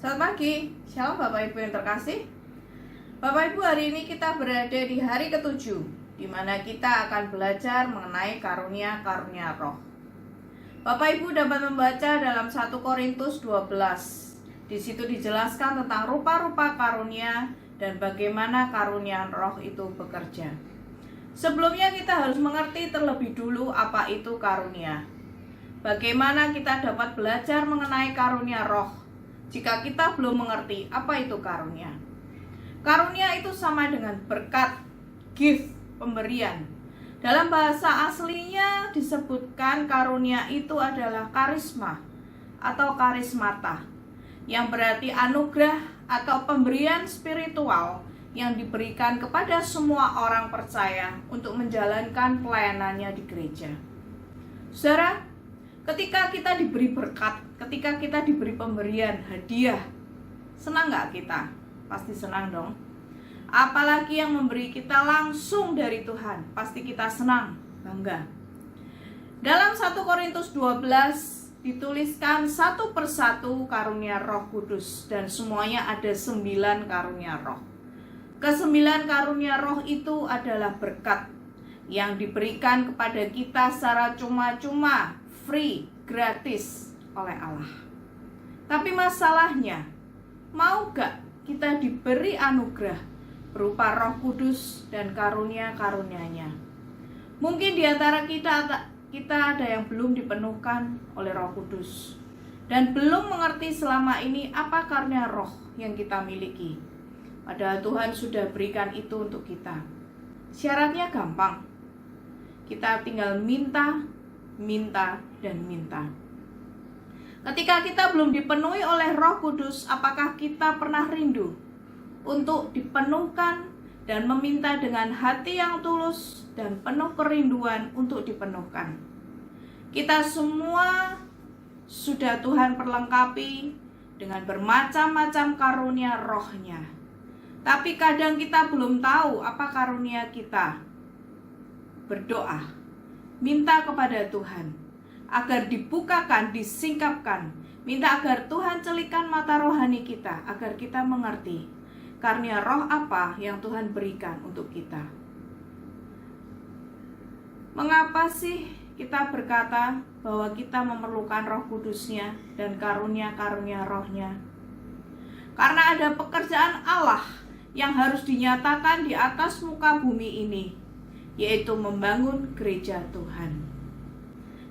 Selamat pagi, shalom Bapak Ibu yang terkasih. Bapak Ibu, hari ini kita berada di hari ke-7, di mana kita akan belajar mengenai karunia-karunia roh. Bapak Ibu dapat membaca dalam 1 Korintus 12. Di situ dijelaskan tentang rupa-rupa karunia dan bagaimana karunia roh itu bekerja. Sebelumnya kita harus mengerti terlebih dulu apa itu karunia. Bagaimana kita dapat belajar mengenai karunia roh jika kita belum mengerti apa itu karunia. Karunia itu sama dengan berkat, gift, pemberian. Dalam bahasa aslinya disebutkan karunia itu adalah karisma atau karismata, yang berarti anugerah atau pemberian spiritual yang diberikan kepada semua orang percaya untuk menjalankan pelayanannya di gereja. Saudara, ketika kita diberi berkat, ketika kita diberi pemberian, hadiah, senang gak kita? Pasti senang dong. Apalagi yang memberi kita langsung dari Tuhan, pasti kita senang, bangga. Dalam 1 Korintus 12 dituliskan satu persatu karunia Roh Kudus, dan semuanya ada 9 karunia roh. Ke-9 karunia roh itu adalah berkat yang diberikan kepada kita secara cuma-cuma, free, gratis oleh Allah. Tapi masalahnya, mau gak kita diberi anugerah berupa Roh Kudus dan karunia-karunia-Nya? Mungkin di antara kita ada yang belum dipenuhkan oleh Roh Kudus dan belum mengerti selama ini apa karunia roh yang kita miliki. Padahal Tuhan sudah berikan itu untuk kita. Syaratnya gampang. Kita tinggal minta, dan minta. Ketika kita belum dipenuhi oleh Roh Kudus, apakah kita pernah rindu untuk dipenuhkan dan meminta dengan hati yang tulus dan penuh kerinduan untuk dipenuhkan? Kita semua sudah Tuhan perlengkapi dengan bermacam-macam karunia rohnya. Tapi kadang kita belum tahu apa karunia kita. Berdoa, minta kepada Tuhan agar dibukakan, disingkapkan. Minta agar Tuhan celikan mata rohani kita, agar kita mengerti karunia roh apa yang Tuhan berikan untuk kita. Mengapa sih kita berkata bahwa kita memerlukan Roh Kudusnya dan karunia-karunia rohnya? Karena ada pekerjaan Allah yang harus dinyatakan di atas muka bumi ini, yaitu membangun gereja Tuhan.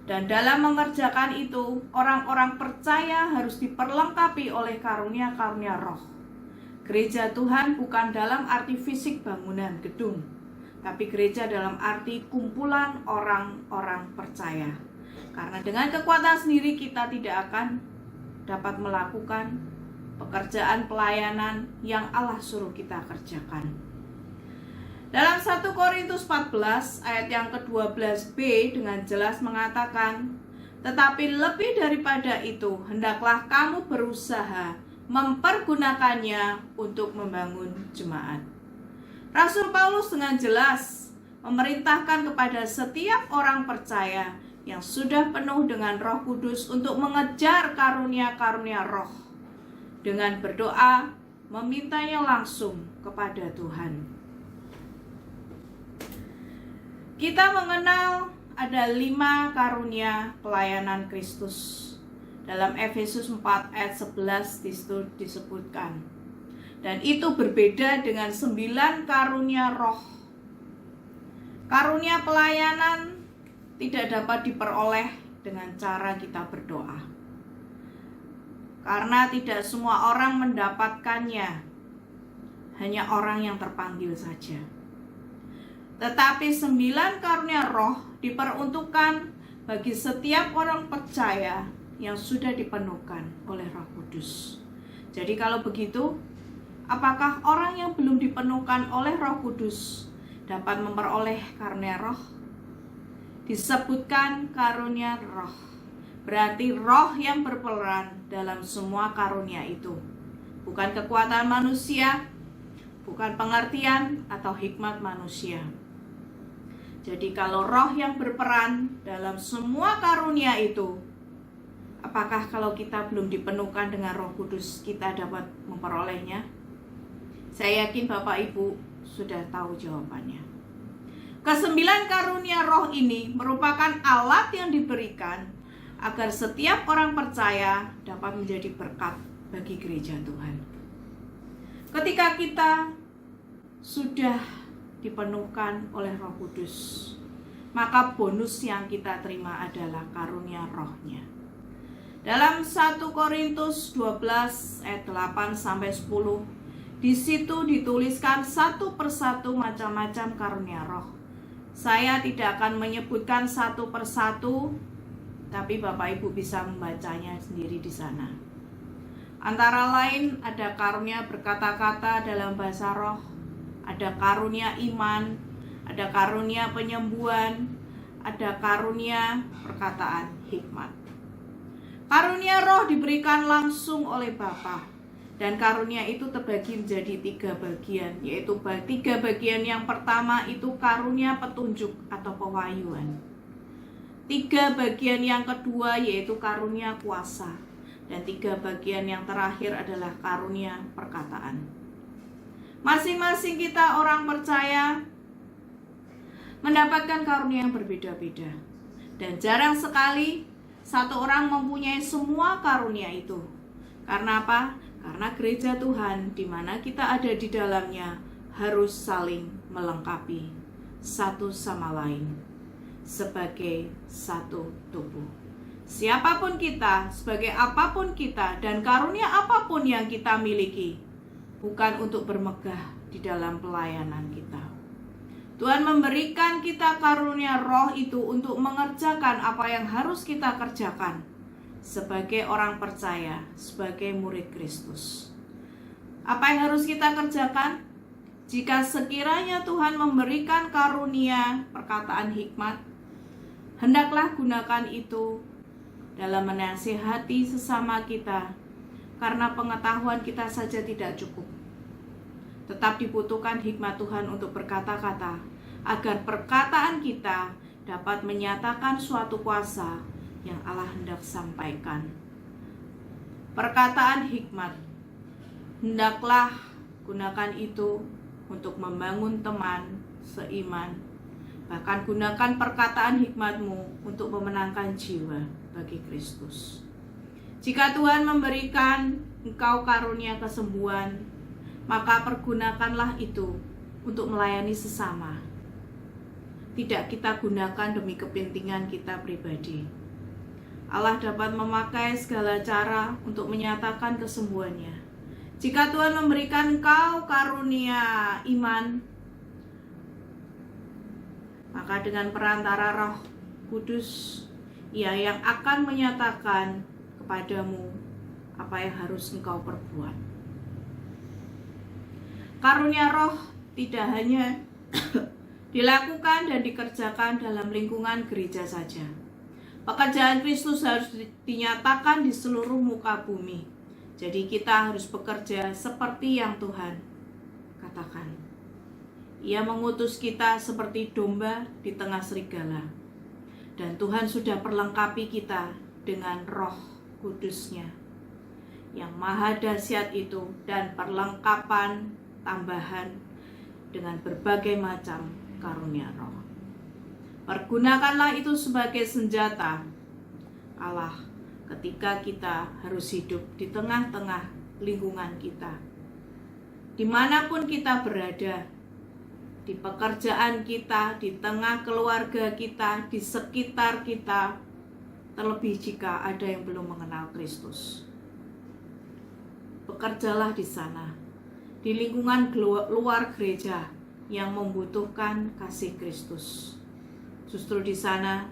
Dan dalam mengerjakan itu, orang-orang percaya harus diperlengkapi oleh karunia-karunia roh. Gereja Tuhan bukan dalam arti fisik bangunan gedung, tapi gereja dalam arti kumpulan orang-orang percaya. Karena dengan kekuatan sendiri kita tidak akan dapat melakukan pekerjaan pelayanan yang Allah suruh kita kerjakan. Dalam 1 Korintus 14 ayat yang ke-12b dengan jelas mengatakan, tetapi lebih daripada itu, hendaklah kamu berusaha mempergunakannya untuk membangun jemaat. Rasul Paulus dengan jelas memerintahkan kepada setiap orang percaya yang sudah penuh dengan Roh Kudus untuk mengejar karunia-karunia roh dengan berdoa, memintanya langsung kepada Tuhan. Kita mengenal ada 5 karunia pelayanan Kristus. Dalam Efesus 4 ayat 11 disebutkan. Dan itu berbeda dengan 9 karunia roh. Karunia pelayanan tidak dapat diperoleh dengan cara kita berdoa. Karena tidak semua orang mendapatkannya. Hanya orang yang terpanggil saja. Tetapi 9 karunia roh diperuntukkan bagi setiap orang percaya yang sudah dipenuhkan oleh Roh Kudus. Jadi kalau begitu, apakah orang yang belum dipenuhkan oleh Roh Kudus dapat memperoleh karunia roh? Disebutkan karunia roh, berarti roh yang berperan dalam semua karunia itu. Bukan kekuatan manusia, bukan pengertian atau hikmat manusia. Jadi kalau roh yang berperan dalam semua karunia itu, Apakah kalau kita belum dipenuhkan dengan Roh Kudus kita dapat memperolehnya? Saya yakin Bapak Ibu sudah tahu jawabannya. Kesembilan karunia roh ini merupakan alat yang diberikan agar setiap orang percaya dapat menjadi berkat bagi gereja Tuhan. Ketika kita sudah dipenuhkan oleh Roh Kudus, maka bonus yang kita terima adalah karunia rohnya. Dalam 1 Korintus 12 ayat 8 sampai 10, di situ dituliskan satu persatu macam-macam karunia roh. Saya tidak akan menyebutkan satu persatu, tapi Bapak Ibu bisa membacanya sendiri di sana. Antara lain ada karunia berkata-kata dalam bahasa roh, ada karunia iman, ada karunia penyembuhan, ada karunia perkataan hikmat. Karunia roh diberikan langsung oleh Bapa, dan karunia itu terbagi menjadi 3 bagian, yaitu 3 bagian yang pertama itu karunia petunjuk atau pewahyuan. 3 bagian yang kedua yaitu karunia kuasa, dan 3 bagian yang terakhir adalah karunia perkataan. Masing-masing kita orang percaya mendapatkan karunia yang berbeda-beda, dan jarang sekali satu orang mempunyai semua karunia itu. Karena apa? Karena gereja Tuhan di mana kita ada di dalamnya harus saling melengkapi satu sama lain sebagai satu tubuh. Siapapun kita, sebagai apapun kita, dan karunia apapun yang kita miliki, bukan untuk bermegah di dalam pelayanan kita. Tuhan memberikan kita karunia roh itu untuk mengerjakan apa yang harus kita kerjakan sebagai orang percaya, sebagai murid Kristus. Apa yang harus kita kerjakan? Jika sekiranya Tuhan memberikan karunia perkataan hikmat, hendaklah gunakan itu dalam menasihati sesama kita, karena pengetahuan kita saja tidak cukup. Tetap dibutuhkan hikmat Tuhan untuk berkata-kata, agar perkataan kita dapat menyatakan suatu kuasa yang Allah hendak sampaikan. Perkataan hikmat, hendaklah gunakan itu untuk membangun teman seiman. Bahkan gunakan perkataan hikmatmu untuk memenangkan jiwa bagi Kristus. Jika Tuhan memberikan engkau karunia kesembuhan, maka pergunakanlah itu untuk melayani sesama. Tidak kita gunakan demi kepentingan kita pribadi. Allah dapat memakai segala cara untuk menyatakan kesembuhannya. Jika Tuhan memberikan engkau karunia iman, maka dengan perantara Roh Kudus, Ia yang akan menyatakan kepadamu apa yang harus engkau perbuat. Karunia roh tidak hanya dilakukan dan dikerjakan dalam lingkungan gereja saja. Pekerjaan Kristus harus dinyatakan di seluruh muka bumi. Jadi kita harus bekerja seperti yang Tuhan katakan. Ia mengutus kita seperti domba di tengah serigala. Dan Tuhan sudah perlengkapi kita dengan Roh Kudus-Nya yang maha dahsyat itu, dan perlengkapan tambahan dengan berbagai macam karunia roh. Pergunakanlah itu sebagai senjata Allah ketika kita harus hidup di tengah-tengah lingkungan kita. Dimanapun kita berada, di pekerjaan kita, di tengah keluarga kita, di sekitar kita, terlebih jika ada yang belum mengenal Kristus. Bekerjalah di sana, di lingkungan luar gereja yang membutuhkan kasih Kristus. Justru di sana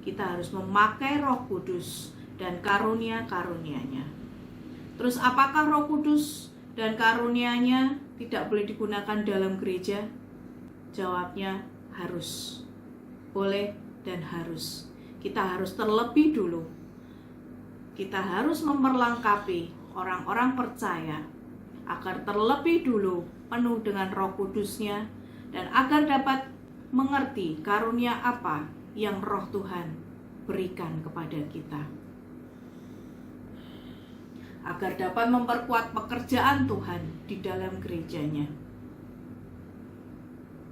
kita harus memakai Roh Kudus dan karunia-karunia-Nya. Terus apakah Roh Kudus dan karunia-Nya tidak boleh digunakan dalam gereja? Jawabnya harus. Boleh dan harus. Kita harus terlebih dulu. Kita harus memperlengkapi orang-orang percaya agar terlebih dulu penuh dengan Roh Kudus-Nya, dan agar dapat mengerti karunia apa yang Roh Tuhan berikan kepada kita. agar dapat memperkuat pekerjaan Tuhan di dalam gerejanya.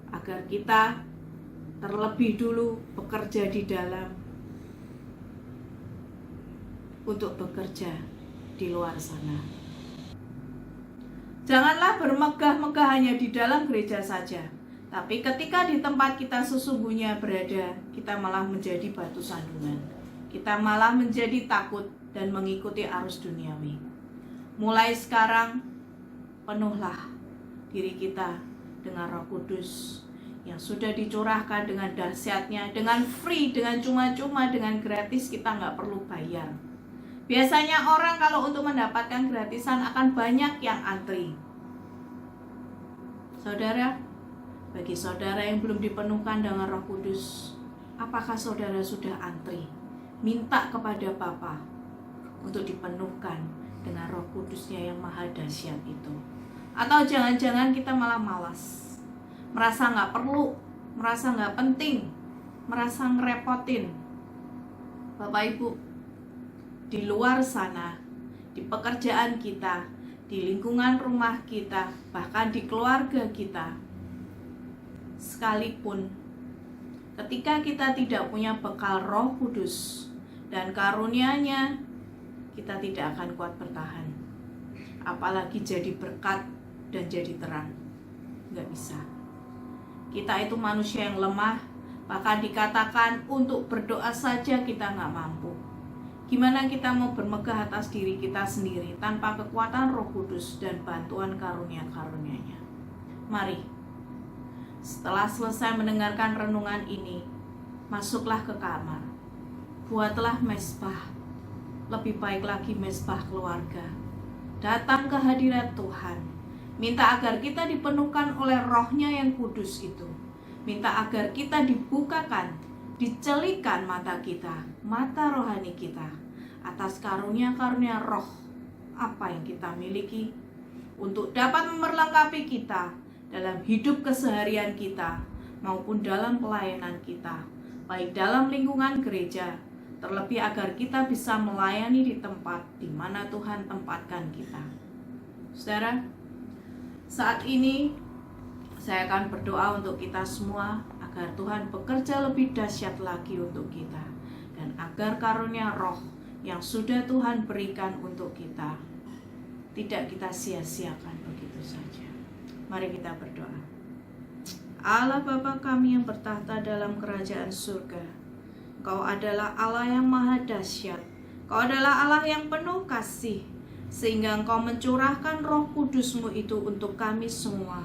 Agar kita terlebih dulu bekerja di dalam untuk bekerja di luar sana. Janganlah bermegah-megah hanya di dalam gereja saja, tapi ketika di tempat kita sesungguhnya berada, kita malah menjadi batu sandungan. Kita malah menjadi takut dan mengikuti arus duniawi. Mulai sekarang, penuhlah diri kita dengan Roh Kudus yang sudah dicurahkan dengan dahsyatnya, dengan free, dengan cuma-cuma, dengan gratis. Kita nggak perlu bayar. Biasanya orang kalau untuk mendapatkan gratisan akan banyak yang antri. Saudara, bagi saudara yang belum dipenuhkan dengan Roh Kudus, apakah saudara sudah antri? Minta kepada Bapa untuk dipenuhkan dengan Roh Kudusnya yang maha dahsyat itu. Atau jangan-jangan kita malah malas, merasa nggak perlu, merasa nggak penting, merasa ngerepotin. Bapak Ibu, di luar sana, di pekerjaan kita, di lingkungan rumah kita, bahkan di keluarga kita, sekalipun ketika kita tidak punya bekal Roh Kudus dan karunia-Nya, kita tidak akan kuat bertahan. Apalagi jadi berkat dan jadi terang. Nggak bisa. Kita itu manusia yang lemah, bahkan dikatakan untuk berdoa saja kita nggak mampu. Gimana kita mau bermegah atas diri kita sendiri tanpa kekuatan Roh Kudus dan bantuan karunia-karunia-Nya? Mari, setelah selesai mendengarkan renungan ini, masuklah ke kamar. Buatlah mezbah, lebih baik lagi mezbah keluarga. Datang ke hadirat Tuhan. Minta agar kita dipenuhkan oleh Roh-Nya yang kudus itu. Minta agar kita dibukakan, dicelikan mata kita, mata rohani kita, atas karunia-karunia roh apa yang kita miliki, untuk dapat memperlengkapi kita dalam hidup keseharian kita maupun dalam pelayanan kita, baik dalam lingkungan gereja, terlebih agar kita bisa melayani di tempat di mana Tuhan tempatkan kita. Saudara, saat ini saya akan berdoa untuk kita semua agar Tuhan bekerja lebih dahsyat lagi untuk kita, dan agar karunia roh yang sudah Tuhan berikan untuk kita tidak kita sia-siakan begitu saja. Mari kita berdoa. Allah Bapa kami yang bertahta dalam kerajaan surga, Engkau adalah Allah yang maha dahsyat. Engkau adalah Allah yang penuh kasih, sehingga Engkau mencurahkan Roh Kudus-Mu itu untuk kami semua,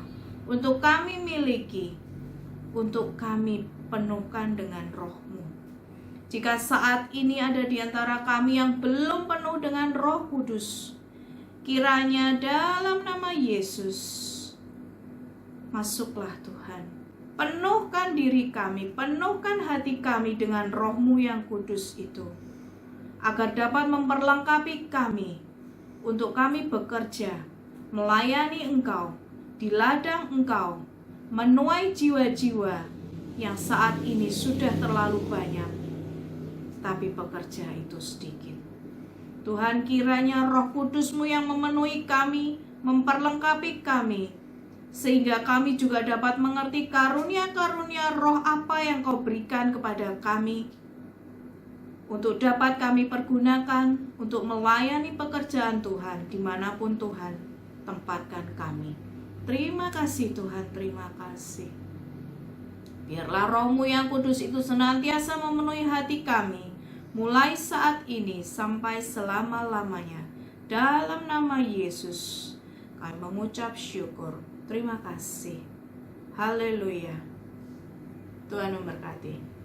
untuk kami miliki, untuk kami penuhkan dengan Roh-Mu. Jika saat ini ada di antara kami yang belum penuh dengan Roh Kudus, kiranya dalam nama Yesus, masuklah Tuhan. Penuhkan diri kami, penuhkan hati kami dengan Roh-Mu yang kudus itu, agar dapat memperlengkapi kami, untuk kami bekerja, melayani Engkau, di ladang Engkau, menuai jiwa-jiwa yang saat ini sudah terlalu banyak, tapi pekerja itu sedikit. Tuhan, kiranya Roh Kudus-Mu yang memenuhi kami, memperlengkapi kami, sehingga kami juga dapat mengerti karunia-karunia roh apa yang Kau berikan kepada kami, untuk dapat kami pergunakan untuk melayani pekerjaan Tuhan dimanapun Tuhan tempatkan kami. Terima kasih Tuhan, terima kasih. Biarlah Roh-Mu yang kudus itu senantiasa memenuhi hati kami, mulai saat ini sampai selama-lamanya. Dalam nama Yesus, kami mengucap syukur. Terima kasih. Haleluya. Tuhan memberkati.